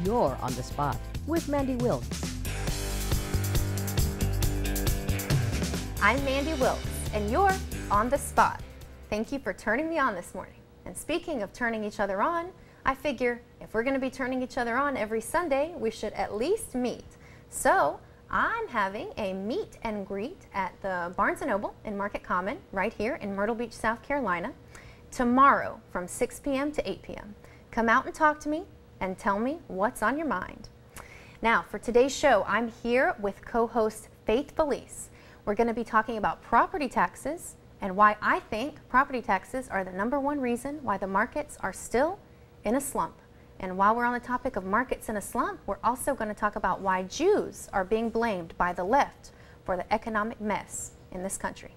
You're on the Spot with Mande Wilkes. I'm Mande Wilkes, and you're on the Spot. Thank you for turning me on this morning. And speaking of turning each other on, I figure if we're going to be turning each other on every Sunday, we should at least meet. So I'm having a meet and greet at the Barnes & Noble in Market Common, right here in Myrtle Beach, South Carolina, tomorrow from 6 p.m. to 8 p.m. Come out and talk to me and tell me what's on your mind. Now, for today's show, I'm here with co-host Faith Felice. We're going to be talking about property taxes and why I think property taxes are the #1 reason why the markets are still in a slump. And while we're on the topic of markets in a slump, we're also going to talk about why Jews are being blamed by the left for the economic mess in this country.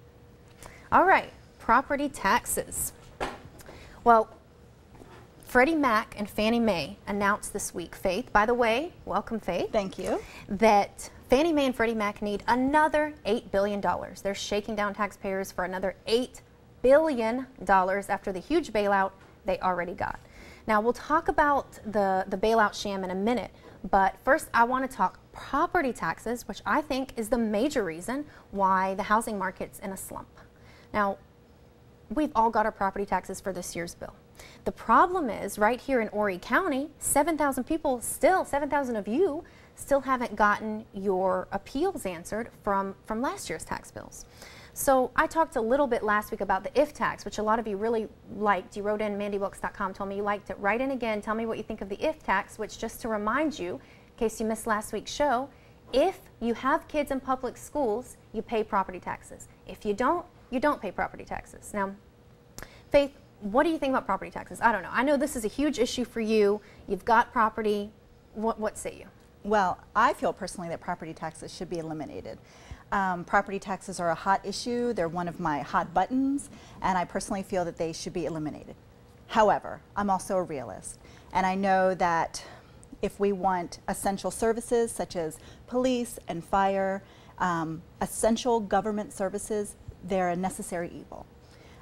All right, property taxes. Well, Freddie Mac and Fannie Mae announced this week, Faith, by the way, welcome Faith. Thank you. That Fannie Mae and Freddie Mac need another $8 billion. They're shaking down taxpayers for another $8 billion after the huge bailout they already got. Now, we'll talk about the bailout sham in a minute, but first I want to talk property taxes, which I think is the major reason why the housing market's in a slump. Now, we've all got our property taxes for this year's bill. The problem is, right here in Horry County, 7,000 people still, 7,000 of you, still haven't gotten your appeals answered from last year's tax bills. So I talked a little bit last week about the IF tax, which a lot of you really liked. You wrote in, mandewilkes.com, told me you liked it. Write in again, tell me what you think of the IF tax, which, just to remind you, in case you missed last week's show, if you have kids in public schools, you pay property taxes. If you don't pay property taxes. Now, Faith, what do you think about property taxes? I don't know. I know this is a huge issue for you. You've got property. What say you? Well, I feel personally that property taxes should be eliminated. Property taxes are a hot issue. They're one of my hot buttons, and I personally feel that they should be eliminated. However, I'm also a realist, and I know that if we want essential services such as police and fire, essential government services, they're a necessary evil.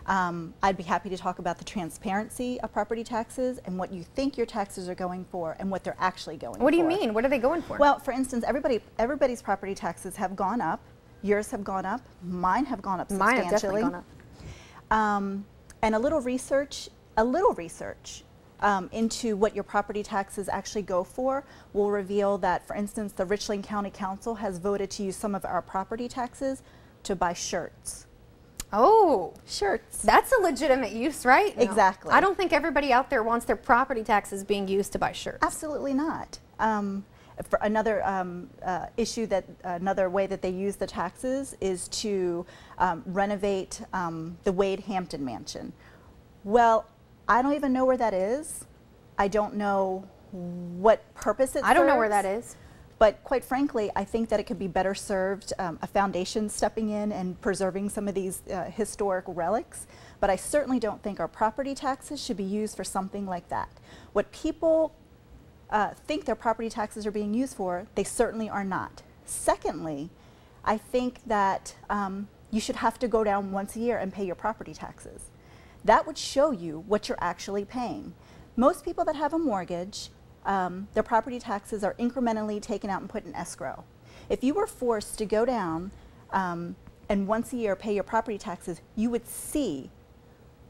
I'd be happy to talk about the transparency of property taxes and what you think your taxes are going for and what they're actually going for. What do you mean? What are they going for? Well, for instance, everybody's property taxes have gone up. Yours have gone up. Mine have gone up substantially. Mine have definitely gone up. And a little research into what your property taxes actually go for will reveal that, for instance, the Richland County Council has voted to use some of our property taxes to buy shirts. Oh, shirts. That's a legitimate use, right? No. Exactly. I don't think everybody out there wants their property taxes being used to buy shirts. Absolutely not. For another issue another way that they use the taxes is to renovate the Wade Hampton Mansion. Well, I don't even know where that is. I don't know what purpose it serves. I don't know where that is. But quite frankly, I think that it could be better served, a foundation stepping in and preserving some of these historic relics. But I certainly don't think our property taxes should be used for something like that. What people think their property taxes are being used for, they certainly are not. Secondly, I think that you should have to go down once a year and pay your property taxes. That would show you what you're actually paying. Most people that have a mortgage, their property taxes are incrementally taken out and put in escrow. If you were forced to go down and once a year pay your property taxes, you would see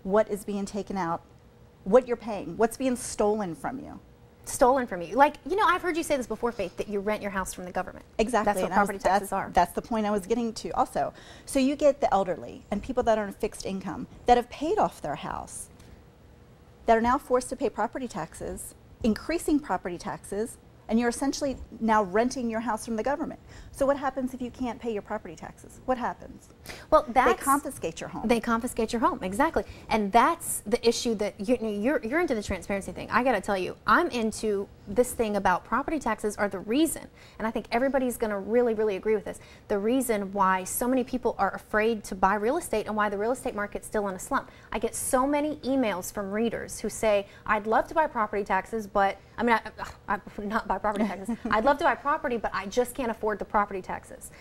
what is being taken out, what you're paying, what's being stolen from you. Stolen from you. Like, you know, I've heard you say this before, Faith, that you rent your house from the government. Exactly. That's what property taxes are. That's the point I was getting to also. So you get the elderly and people that are on a fixed income that have paid off their house, that are now forced to pay property taxes, increasing property taxes, and you're essentially now renting your house from the government. So what happens if you can't pay your property taxes? What happens? Well, they confiscate your home. They confiscate your home, exactly. And that's the issue that you're into the transparency thing. I got to tell you, I'm into this thing about property taxes are the reason, and I think everybody's going to really, really agree with this, the reason why so many people are afraid to buy real estate and why the real estate market's still in a slump. I get so many emails from readers who say, I'd love to buy property taxes, but, I mean, I not buy property taxes. I'd love to buy property, but I just can't afford the property taxes.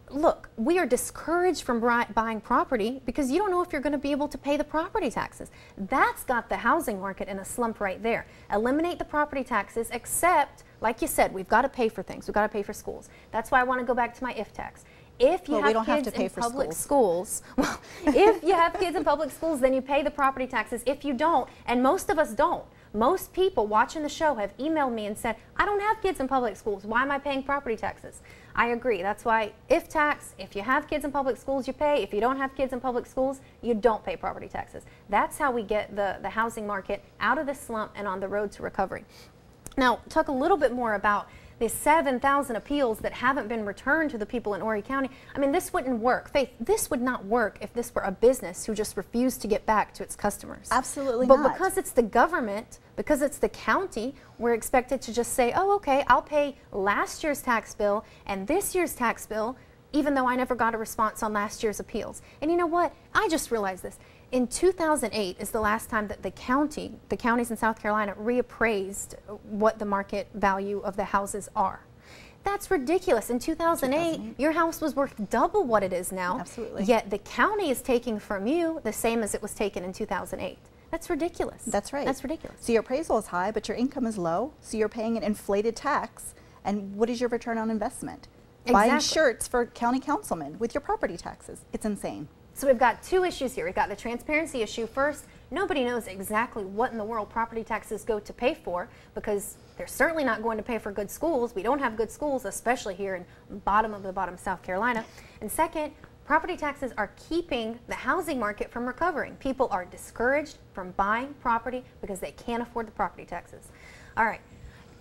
look, we are discouraged from buying property because you don't know if you're going to be able to pay the property taxes. That's got the housing market in a slump right there. Eliminate the property taxes, except, like you said, we've got to pay for things. We've got to pay for schools. That's why I want to go back to my if tax. If you have kids in public schools, well, if you have kids in public schools, then you pay the property taxes. If you don't, and most of us don't, most people watching the show have emailed me and said, I don't have kids in public schools. Why am I paying property taxes? I agree. That's why if tax, if you have kids in public schools, you pay. If you don't have kids in public schools, you don't pay property taxes. That's how we get the housing market out of the slump and on the road to recovery. Now, talk a little bit more about the 7,000 appeals that haven't been returned to the people in Horry County. I mean, this wouldn't work. Faith, this would not work if this were a business who just refused to get back to its customers. Absolutely not. But because it's the government, because it's the county, we're expected to just say, oh, okay, I'll pay last year's tax bill and this year's tax bill, even though I never got a response on last year's appeals. And you know what? I just realized this. In 2008 is the last time that the counties in South Carolina reappraised what the market value of the houses are. That's ridiculous. In 2008, your house was worth double what it is now. Absolutely. Yet the county is taking from you the same as it was taken in 2008. That's ridiculous. That's right. That's ridiculous. So your appraisal is high, but your income is low, so you're paying an inflated tax. And what is your return on investment? Exactly. Buying shirts for county councilmen with your property taxes. It's insane. So we've got two issues here. We've got the transparency issue. First, nobody knows exactly what in the world property taxes go to pay for, because they're certainly not going to pay for good schools. We don't have good schools, especially here in bottom of the bottom South Carolina. And second, property taxes are keeping the housing market from recovering. People are discouraged from buying property because they can't afford the property taxes. All right.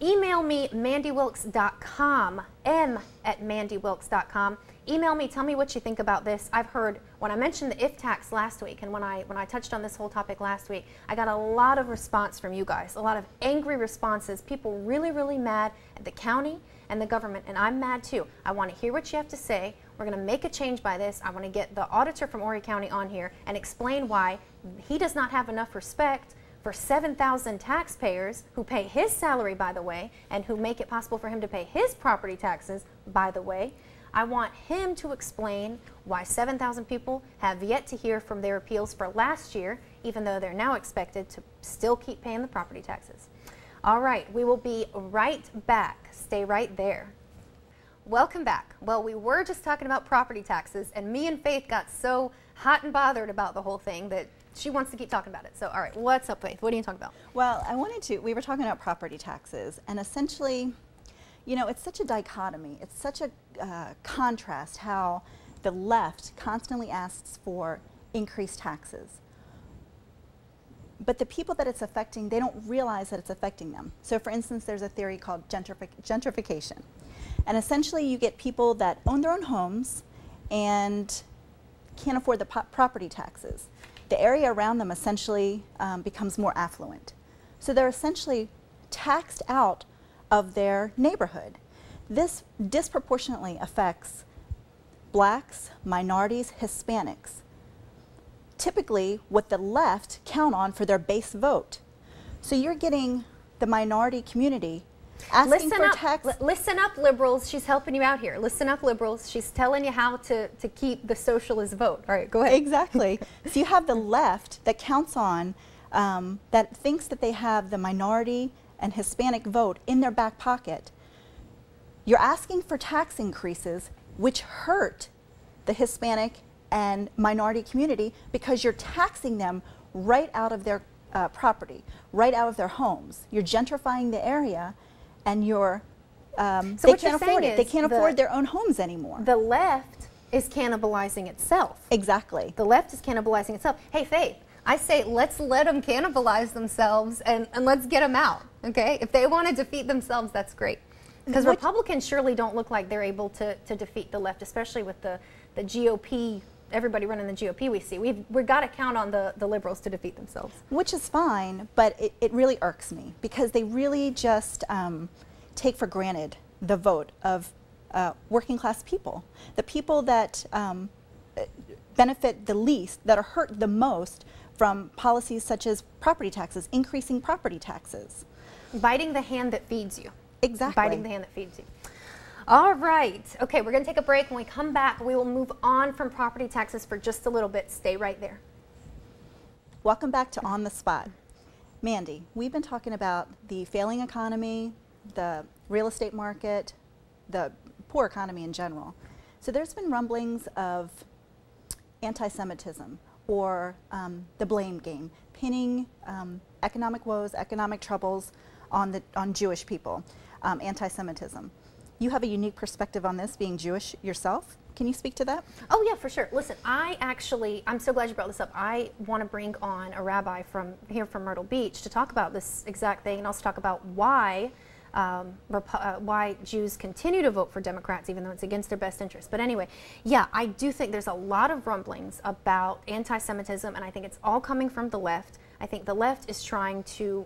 Email me, mandewilkes.com, m@mandewilkes.com. Email me, tell me what you think about this. I've heard, when I mentioned the if tax last week and when I touched on this whole topic last week, I got a lot of response from you guys, a lot of angry responses, people really, really mad at the county and the government, and I'm mad too. I want to hear what you have to say. We're going to make a change by this. I want to get the auditor from Horry County on here and explain why he does not have enough respect for 7,000 taxpayers who pay his salary, by the way, and who make it possible for him to pay his property taxes, by the way. I want him to explain why 7,000 people have yet to hear from their appeals for last year, even though they're now expected to still keep paying the property taxes. All right, we will be right back. Stay right there. Welcome back. Well, we were just talking about property taxes, and me and Faith got so hot and bothered about the whole thing that she wants to keep talking about it. So, all right, what's up, Faith? What are you talking about? Well, we were talking about property taxes, and essentially, you know, it's such a dichotomy. It's such a contrast how the left constantly asks for increased taxes. But the people that it's affecting, they don't realize that it's affecting them. So, for instance, there's a theory called gentrification. And essentially, you get people that own their own homes and can't afford the property taxes. The area around them essentially becomes more affluent. So they're essentially taxed out of their neighborhood. This disproportionately affects blacks, minorities, Hispanics. Typically what the left count on for their base vote. So you're getting the minority community asking for tax. Listen up, liberals. She's helping you out here. Listen up, liberals. She's telling you how to keep the socialist vote. All right, go ahead. Exactly. So you have the left that counts on, that thinks that they have the minority and Hispanic vote in their back pocket. You're asking for tax increases, which hurt the Hispanic and minority community because you're taxing them right out of their property, right out of their homes. You're gentrifying the area, and you're they can't afford it. They can't afford their own homes anymore. The left is cannibalizing itself. Exactly. The left is cannibalizing itself. Hey, Faith, I say let's let them cannibalize themselves and let's get them out, okay? If they want to defeat themselves, that's great. Because Republicans surely don't look like they're able to defeat the left, especially with the GOP, everybody running the GOP we see. We've got to count on the liberals to defeat themselves. Which is fine, but it really irks me because they really just take for granted the vote of working class people. The people that benefit the least, that are hurt the most from policies such as property taxes, increasing property taxes. Biting the hand that feeds you. Exactly. Biting the hand that feeds you. All right. Okay, we're going to take a break. When we come back, we will move on from property taxes for just a little bit. Stay right there. Welcome back to On the Spot. Mandy, we've been talking about the failing economy, the real estate market, the poor economy in general. So there's been rumblings of anti-Semitism or the blame game, pinning economic woes, economic troubles on Jewish people, anti-Semitism. You have a unique perspective on this, being Jewish yourself. Can you speak to that? Oh yeah, for sure. Listen, I'm so glad you brought this up. I want to bring on a rabbi from Myrtle Beach to talk about this exact thing, and also talk about why Jews continue to vote for Democrats even though it's against their best interest. But anyway, yeah, I do think there's a lot of rumblings about anti-Semitism, and I think it's all coming from the left. I think the left is trying to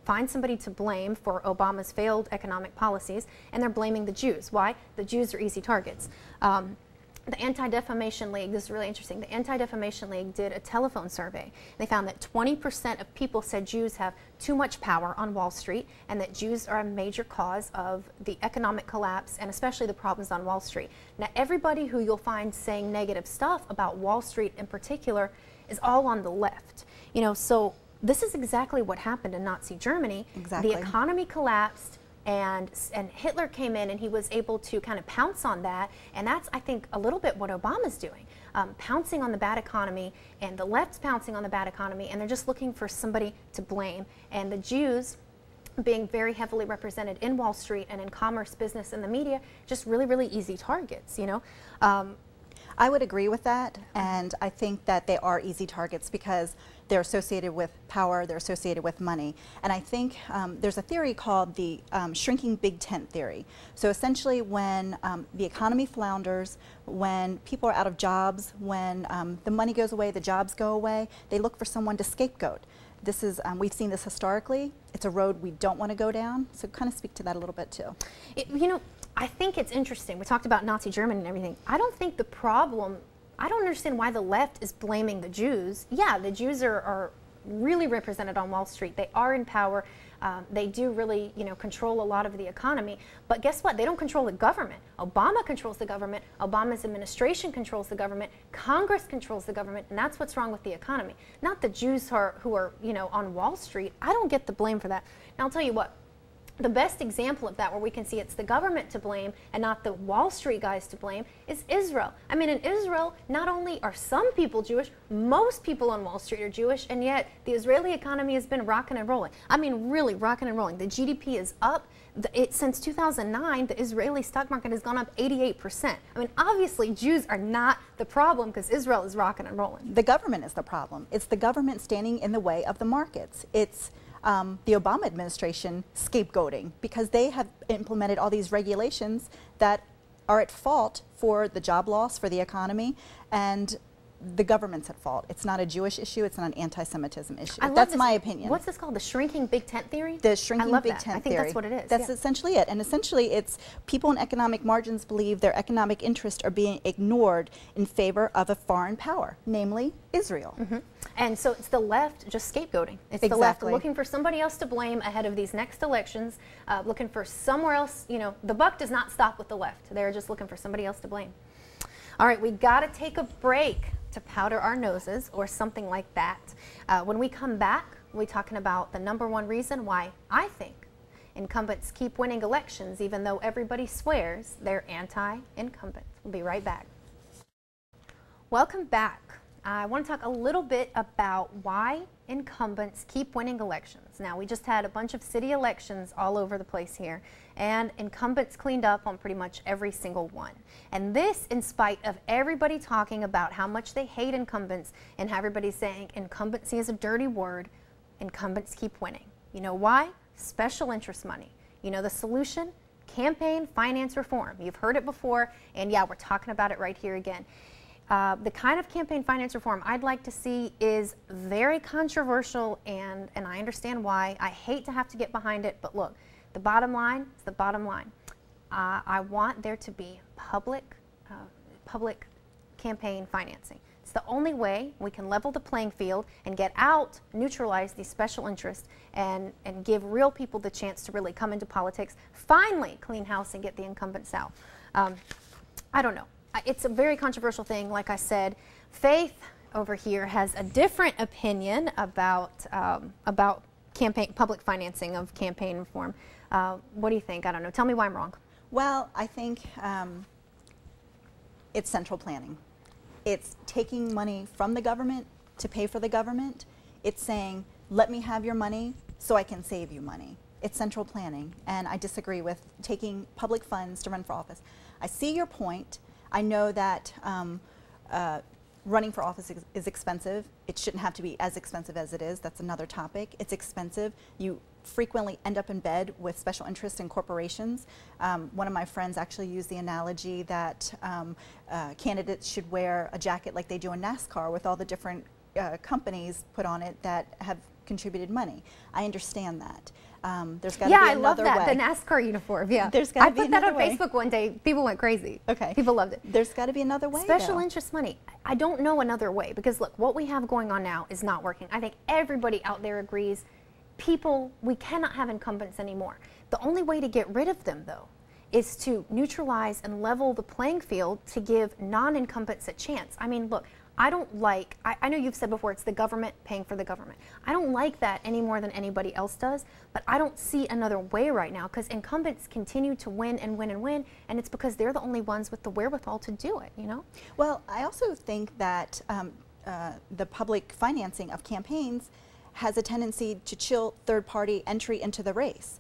find somebody to blame for Obama's failed economic policies, and they're blaming the Jews. Why? The Jews are easy targets. The Anti-Defamation League, this is really interesting, the Anti-Defamation League did a telephone survey. They found that 20% of people said Jews have too much power on Wall Street, and that Jews are a major cause of the economic collapse and especially the problems on Wall Street. Now, everybody who you'll find saying negative stuff about Wall Street in particular is all on the left. You know, so this is exactly what happened in Nazi Germany. Exactly. The economy collapsed, and Hitler came in and he was able to kind of pounce on that, and that's, I think, a little bit what Obama's doing, pouncing on the bad economy, and the left's pouncing on the bad economy, and they're just looking for somebody to blame. And the Jews, being very heavily represented in Wall Street and in commerce, business, and the media, just really, really easy targets, you know. I would agree with that, and I think that they are easy targets because they're associated with power, they're associated with money. And I think there's a theory called the shrinking big tent theory. So essentially when the economy flounders, when people are out of jobs, when the money goes away, the jobs go away, they look for someone to scapegoat. This is, we've seen this historically. It's a road we don't want to go down. So kind of speak to that a little bit too. You know, I think it's interesting. We talked about Nazi Germany and everything. I don't think the problem, I don't understand why the left is blaming the Jews. Yeah, the Jews are really represented on Wall Street. They are in power. They do really, you know, control a lot of the economy. But guess what? They don't control the government. Obama controls the government. Obama's administration controls the government. Congress controls the government, and that's what's wrong with the economy. Not the Jews who are, you know, on Wall Street. I don't get the blame for that. Now, I'll tell you what. The best example of that, where we can see it's the government to blame and not the Wall Street guys to blame, is Israel. I mean, in Israel, not only are some people Jewish, most people on Wall Street are Jewish, and yet the Israeli economy has been rocking and rolling. I mean, really rocking and rolling. The GDP is up. Since 2009, the Israeli stock market has gone up 88%. I mean, obviously, Jews are not the problem because Israel is rocking and rolling. The government is the problem. It's the government standing in the way of the markets. It's the Obama administration scapegoating because they have implemented all these regulations that are at fault for the job loss, for the economy, and the government's at fault. It's not a Jewish issue. It's not an anti-Semitism issue. That's my opinion. What's this called? The shrinking big tent theory? The shrinking big tent theory. I think that's what it is. That's essentially it. And essentially it's people in economic margins believe their economic interests are being ignored in favor of a foreign power, namely Israel. Mm-hmm. And so it's the left just scapegoating. It's the left looking for somebody else to blame ahead of these next elections, looking for somewhere else. You know, the buck does not stop with the left. They're just looking for somebody else to blame. All right, we got to take a break to powder our noses or something like that. When we come back, we'll be talking about the #1 reason why I think incumbents keep winning elections even though everybody swears they're anti-incumbent. We'll be right back. Welcome back. I want to talk a little bit about why incumbents keep winning elections. Now, we just had a bunch of city elections all over the place here, and incumbents cleaned up on pretty much every single one. And this in spite of everybody talking about how much they hate incumbents and how everybody's saying incumbency is a dirty word, incumbents keep winning. You know why? Special interest money. You know the solution? Campaign finance reform. You've heard it before, and yeah, we're talking about it right here again. The kind of campaign finance reform I'd like to see is very controversial, and I understand why. I hate to have to get behind it, but look, the bottom line is the bottom line. I want there to be public campaign financing. It's the only way we can level the playing field and get out, neutralize these special interests, and give real people the chance to really come into politics, finally clean house and get the incumbents out. I don't know. It's a very controversial thing. Like I said, Faith over here has a different opinion about public financing of campaign reform. What do you think? I don't know. Tell me why I'm wrong. Well, I think it's central planning. It's taking money from the government to pay for the government. It's saying, let me have your money so I can save you money. It's central planning, and I disagree with taking public funds to run for office. I see your point. I know that running for office is expensive. It shouldn't have to be as expensive as it is. That's another topic. It's expensive. You frequently end up in bed with special interests and corporations. One of my friends actually used the analogy that candidates should wear a jacket like they do in NASCAR with all the different companies put on it that have contributed money. I understand that. There's got to be another way. Yeah, I love that, the NASCAR uniform. Yeah, there's got to be another way. I put that on Facebook one day. People went crazy. Okay, people loved it. There's got to be another way. Special interest money. I don't know another way, because look, what we have going on now is not working. I think everybody out there agrees. We cannot have incumbents anymore. The only way to get rid of them, though, is to neutralize and level the playing field to give non-incumbents a chance. I mean, look, I don't like, I know you've said before, it's the government paying for the government. I don't like that any more than anybody else does, but I don't see another way right now, because incumbents continue to win and win and win, and it's because they're the only ones with the wherewithal to do it, you know? Well, I also think that the public financing of campaigns has a tendency to chill third-party entry into the race.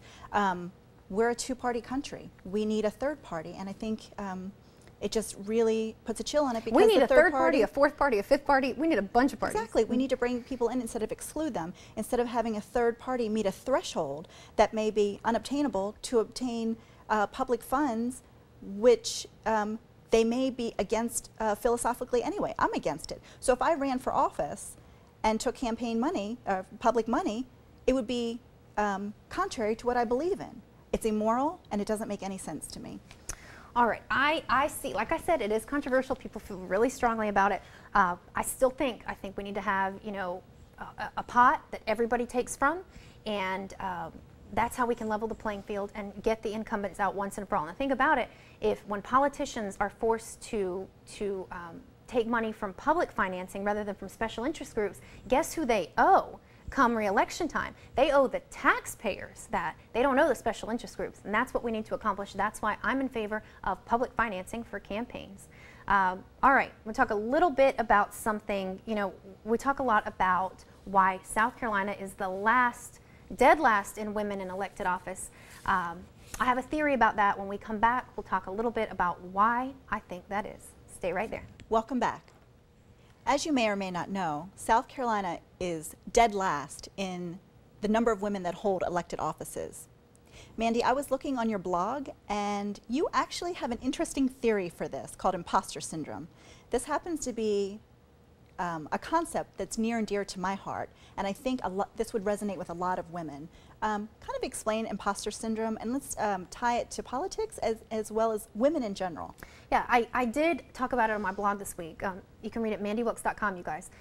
We're a two-party country. We need a third party, and I think it just really puts a chill on it, because we need a third party, a fourth party, a fifth party. We need a bunch of parties. Exactly. We need to bring people in instead of exclude them. Instead of having a third party meet a threshold that may be unobtainable to obtain public funds, which they may be against philosophically anyway. I'm against it. So if I ran for office and took campaign money, public money, it would be contrary to what I believe in. It's immoral, and it doesn't make any sense to me. All right, I see, like I said, it is controversial. People feel really strongly about it. I think we need to have, you know, a pot that everybody takes from, and that's how we can level the playing field and get the incumbents out once and for all. And think about it, when politicians are forced to take money from public financing rather than from special interest groups, guess who they owe come re-election time? They owe the taxpayers that. They don't owe the special interest groups, and that's what we need to accomplish. That's why I'm in favor of public financing for campaigns. All right, we'll talk a little bit about something, you know, we talk a lot about why South Carolina is the dead last in women in elected office. I have a theory about that. When we come back, we'll talk a little bit about why I think that is. Stay right there. Welcome back. As you may or may not know, South Carolina is dead last in the number of women that hold elected offices. Mandy, I was looking on your blog, and you actually have an interesting theory for this called imposter syndrome. This happens to be a concept that's near and dear to my heart, and I think this would resonate with a lot of women. Kind of explain imposter syndrome, and let's tie it to politics as well as women in general. Yeah, I did talk about it on my blog this week. You can read it at mandewilkes.com, you guys.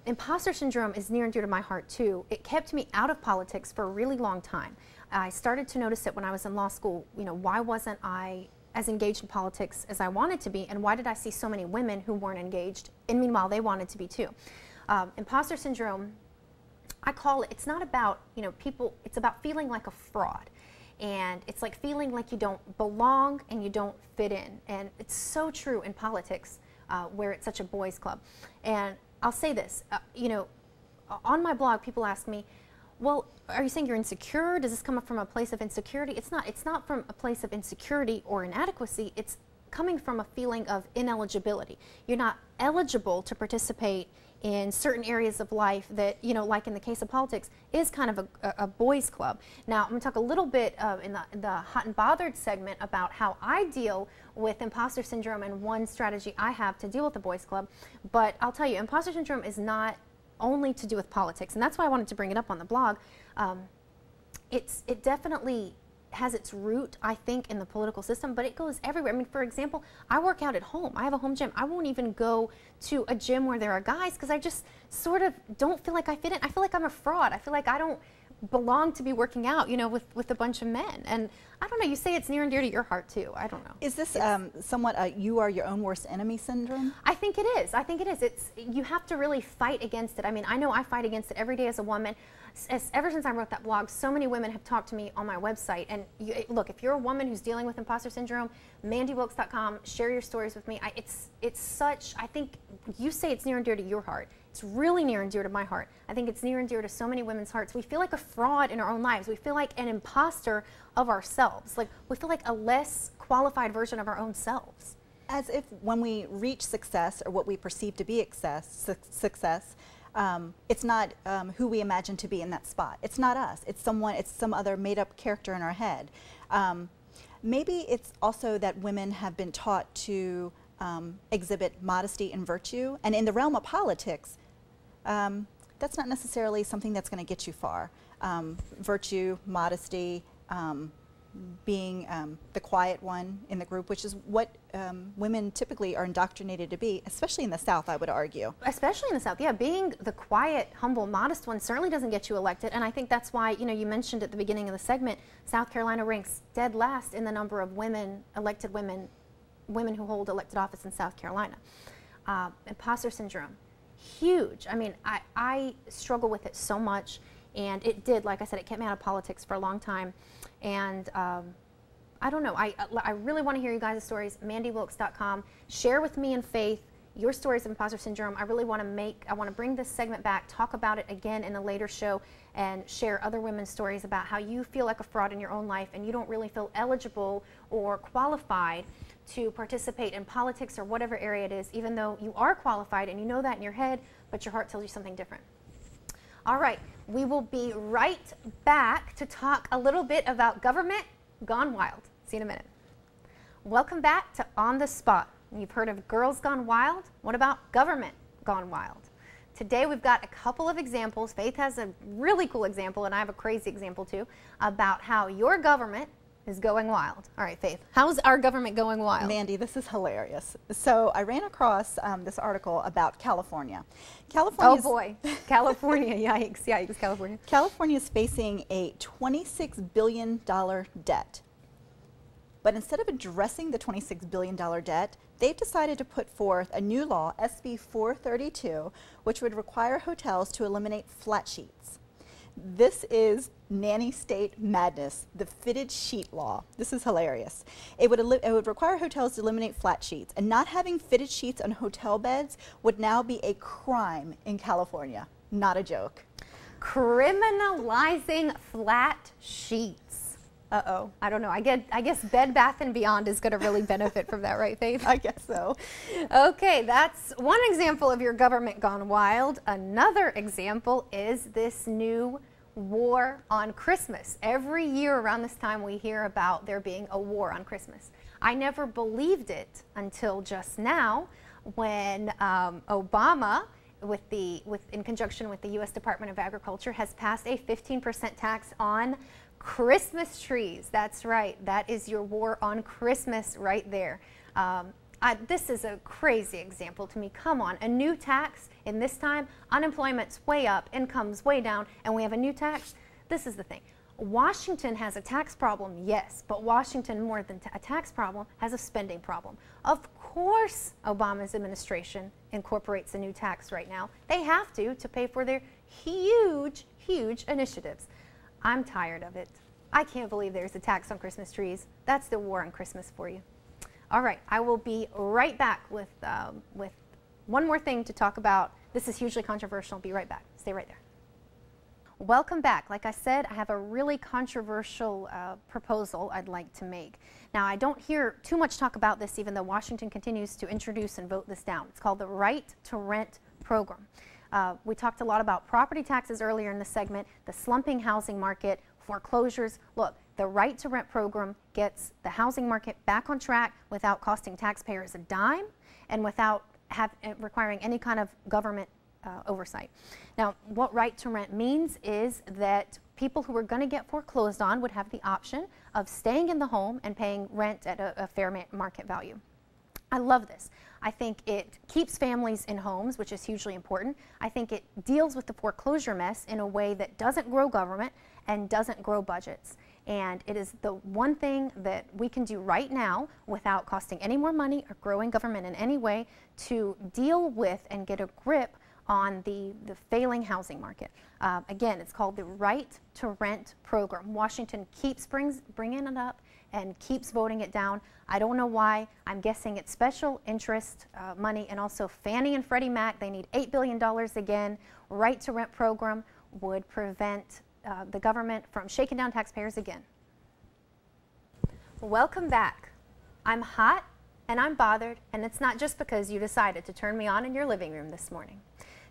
Imposter syndrome is near and dear to my heart, too. It kept me out of politics for a really long time. I started to notice it when I was in law school. You know, why wasn't I as engaged in politics as I wanted to be, and why did I see so many women who weren't engaged, and meanwhile they wanted to be too? Imposter syndrome, I call it, it's not about, you know, people, it's about feeling like a fraud. And it's like feeling like you don't belong and you don't fit in. And it's so true in politics, where it's such a boys' club. And I'll say this, you know, on my blog, people ask me, well, are you saying you're insecure? Does this come up from a place of insecurity? It's not. It's not from a place of insecurity or inadequacy. It's coming from a feeling of ineligibility. You're not eligible to participate in certain areas of life that, you know, like in the case of politics, is kind of a boys' club. Now, I'm going to talk a little bit in the Hot and Bothered segment about how I deal with imposter syndrome and one strategy I have to deal with the boys' club. But I'll tell you, imposter syndrome is not only to do with politics, and that's why I wanted to bring it up on the blog. It definitely has its root, I think, in the political system, but it goes everywhere. I mean, for example, I work out at home. I have a home gym. I won't even go to a gym where there are guys because I just sort of don't feel like I fit in. I feel like I'm a fraud. I feel like I don't belong to be working out, you know, with a bunch of men. And I don't know, you say it's near and dear to your heart too. I don't know. Is this somewhat you are your own worst enemy syndrome? I think it is. I think it is. You have to really fight against it. I mean, I know I fight against it every day as a woman. Ever since I wrote that blog, so many women have talked to me on my website. And look, if you're a woman who's dealing with imposter syndrome, MandeWilkes.com, share your stories with me. It's such, I think you say it's near and dear to your heart. It's really near and dear to my heart. I think it's near and dear to so many women's hearts. We feel like a fraud in our own lives. We feel like an imposter of ourselves. Like we feel like a less qualified version of our own selves. As if when we reach success, or what we perceive to be success, it's not who we imagine to be in that spot. It's not us. It's someone. It's some other made-up character in our head. Maybe it's also that women have been taught to exhibit modesty and virtue, and in the realm of politics, that's not necessarily something that's going to get you far. Virtue, modesty, being the quiet one in the group, which is what women typically are indoctrinated to be, especially in the South, I would argue. Especially in the South, yeah. Being the quiet, humble, modest one certainly doesn't get you elected, and I think that's why, you know, you mentioned at the beginning of the segment, South Carolina ranks dead last in the number of elected women who hold elected office in South Carolina. Imposter syndrome, huge. I mean, I struggle with it so much, and it did, like I said, it kept me out of politics for a long time. And I don't know, I really want to hear you guys' stories. MandeWilkes.com. Share with me and Faith your stories of imposter syndrome. I really want to bring this segment back, talk about it again in a later show, and share other women's stories about how you feel like a fraud in your own life and you don't really feel eligible or qualified to participate in politics or whatever area it is, even though you are qualified and you know that in your head, but your heart tells you something different. All right, we will be right back to talk a little bit about government gone wild. See you in a minute. Welcome back to On the Spot. You've heard of Girls Gone Wild. What about government gone wild? Today we've got a couple of examples. Faith has a really cool example, and I have a crazy example too, about how your government is going wild. All right, Faith, how's our government going wild? Mande, this is hilarious. So I ran across this article about California. Oh boy, California, yikes, yikes, California. California is facing a $26 billion debt. But instead of addressing the $26 billion debt, they've decided to put forth a new law, SB 432, which would require hotels to eliminate flat sheets. This is nanny state madness, the fitted sheet law. This is hilarious. It would require hotels to eliminate flat sheets, and not having fitted sheets on hotel beds would now be a crime in California. Not a joke. Criminalizing flat sheets. Uh-oh, I don't know. I guess Bed Bath & Beyond is going to really benefit from that, right, Faith? I guess so. Okay, that's one example of your government gone wild. Another example is this new war on Christmas. Every year around this time we hear about there being a war on Christmas. I never believed it until just now when Obama, in conjunction with the U.S. Department of Agriculture, has passed a 15% tax on Christmas trees. That's right. That is your war on Christmas right there. This is a crazy example to me. Come on, a new tax in this time, unemployment's way up, income's way down, and we have a new tax. This is the thing. Washington has a tax problem, yes, but Washington, more than a tax problem, has a spending problem. Of course, Obama's administration incorporates a new tax right now. They have to pay for their huge, huge initiatives. I'm tired of it. I can't believe there's a tax on Christmas trees. That's the war on Christmas for you. All right, I will be right back with one more thing to talk about. This is hugely controversial. I'll be right back. Stay right there. Welcome back. Like I said, I have a really controversial proposal I'd like to make. Now, I don't hear too much talk about this, even though Washington continues to introduce and vote this down. It's called the Right to Rent program. We talked a lot about property taxes earlier in the segment, the slumping housing market, foreclosures. Look, the Right to Rent program gets the housing market back on track without costing taxpayers a dime and without requiring any kind of government oversight. Now, what Right to Rent means is that people who were going to get foreclosed on would have the option of staying in the home and paying rent at a fair market value. I love this. I think it keeps families in homes, which is hugely important. I think it deals with the foreclosure mess in a way that doesn't grow government and doesn't grow budgets. And it is the one thing that we can do right now without costing any more money or growing government in any way to deal with and get a grip on the failing housing market. Again, it's called the Right to Rent program. Washington keeps bringing it up and keeps voting it down. I don't know why. I'm guessing it's special interest money, and also Fannie and Freddie Mac. They need $8 billion again. Right to Rent program would prevent the government from shaking down taxpayers again. Welcome back. I'm hot and I'm bothered, and it's not just because you decided to turn me on in your living room this morning.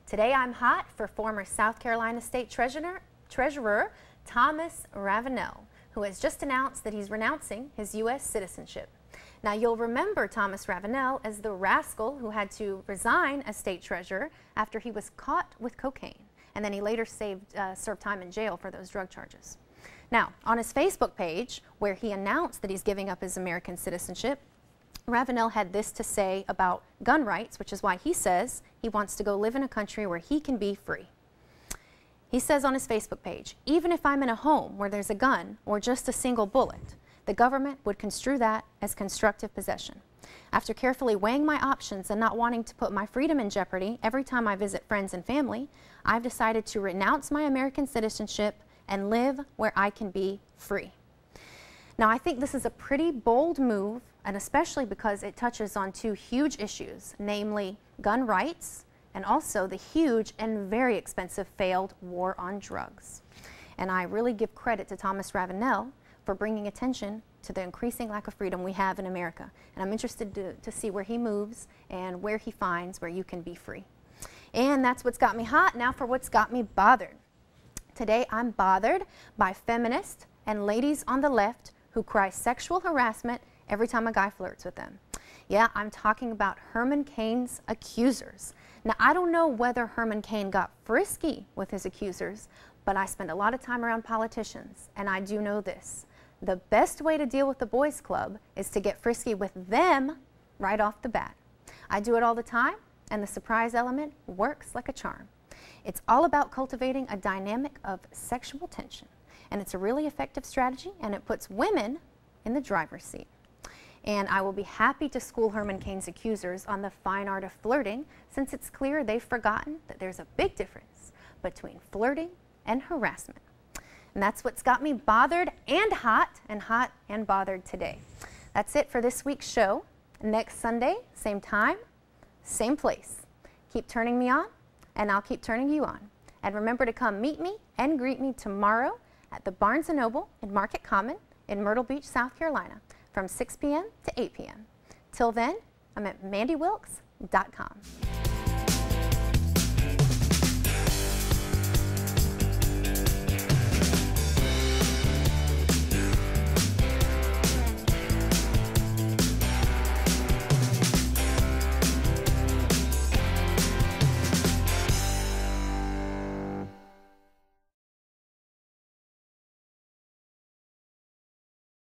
Today I'm hot for former South Carolina State Treasurer Thomas Ravenel, who has just announced that he's renouncing his U.S. citizenship. Now, you'll remember Thomas Ravenel as the rascal who had to resign as state treasurer after he was caught with cocaine, and then he later served time in jail for those drug charges. Now, on his Facebook page, where he announced that he's giving up his American citizenship, Ravenel had this to say about gun rights, which is why he says he wants to go live in a country where he can be free. He says on his Facebook page, "Even if I'm in a home where there's a gun or just a single bullet, the government would construe that as constructive possession. After carefully weighing my options and not wanting to put my freedom in jeopardy every time I visit friends and family, I've decided to renounce my American citizenship and live where I can be free." Now, I think this is a pretty bold move, and especially because it touches on two huge issues, namely gun rights and also the huge and very expensive failed war on drugs. And I really give credit to Thomas Ravenel for bringing attention to the increasing lack of freedom we have in America. And I'm interested to see where he moves and where he finds where you can be free. And that's what's got me hot. Now for what's got me bothered. Today I'm bothered by feminists and ladies on the left who cry sexual harassment every time a guy flirts with them. Yeah, I'm talking about Herman Cain's accusers. Now, I don't know whether Herman Cain got frisky with his accusers, but I spend a lot of time around politicians, and I do know this. The best way to deal with the boys' club is to get frisky with them right off the bat. I do it all the time, and the surprise element works like a charm. It's all about cultivating a dynamic of sexual tension, and it's a really effective strategy, and it puts women in the driver's seat. And I will be happy to school Herman Cain's accusers on the fine art of flirting, since it's clear they've forgotten that there's a big difference between flirting and harassment. And that's what's got me bothered and hot and bothered today. That's it for this week's show. Next Sunday, same time, same place. Keep turning me on, and I'll keep turning you on. And remember to come meet me and greet me tomorrow at the Barnes & Noble in Market Common in Myrtle Beach, South Carolina, from 6 p.m. to 8 p.m. Till then, I'm at mandewilkes.com.